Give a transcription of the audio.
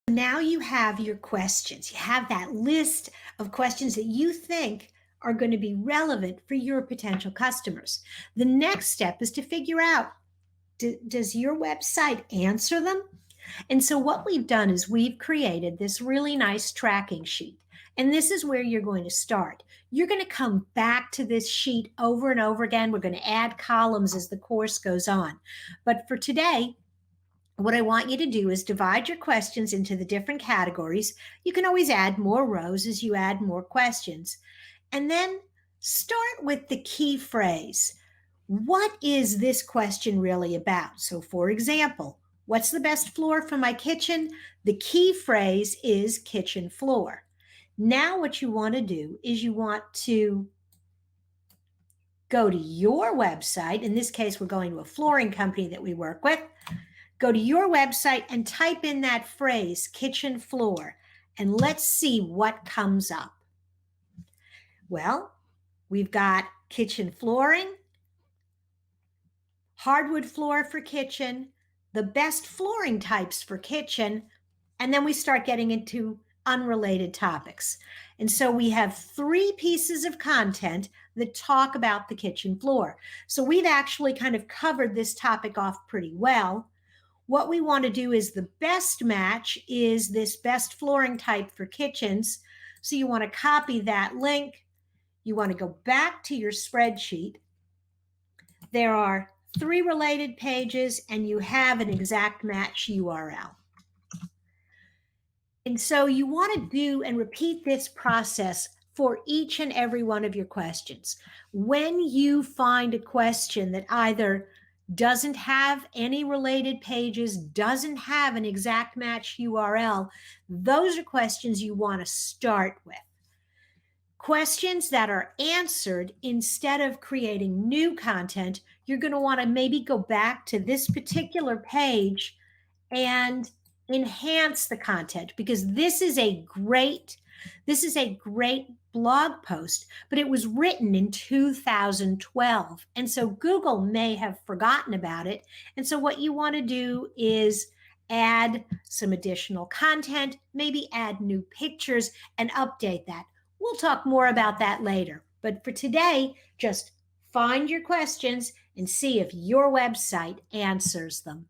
Now you have your questions. You have that list of questions that you think are going to be relevant for your potential customers. The next step is to figure out, does your website answer them? And so what we've done is we've created this really nice tracking sheet. And this is where you're going to start. You're going to come back to this sheet over and over again. We're going to add columns as the course goes on. But for today, what I want you to do is divide your questions into the different categories. You can always add more rows as you add more questions. And then start with the key phrase. What is this question really about? So for example, what's the best floor for my kitchen? The key phrase is kitchen floor. Now what you want to do is you want to go to your website. In this case, we're going to a flooring company that we work with. Go to your website and type in that phrase, kitchen floor, and let's see what comes up. Well, we've got kitchen flooring, hardwood floor for kitchen, the best flooring types for kitchen, and then we start getting into unrelated topics. And so we have 3 pieces of content that talk about the kitchen floor. So we've actually kind of covered this topic off pretty well. What we want to do is the best match is this best flooring type for kitchens. So you want to copy that link. You want to go back to your spreadsheet. There are 3 related pages and you have an exact match URL. And so you want to do and repeat this process for each and every one of your questions. When you find a question that either doesn't have any related pages, doesn't have an exact match URL, those are questions you want to start with. Questions that are answered, instead of creating new content, you're going to want to maybe go back to this particular page and enhance the content, because this is a great blog post, but it was written in 2012. And so Google may have forgotten about it. And so what you want to do is add some additional content, maybe add new pictures and update that. We'll talk more about that later. But for today, just find your questions and see if your website answers them.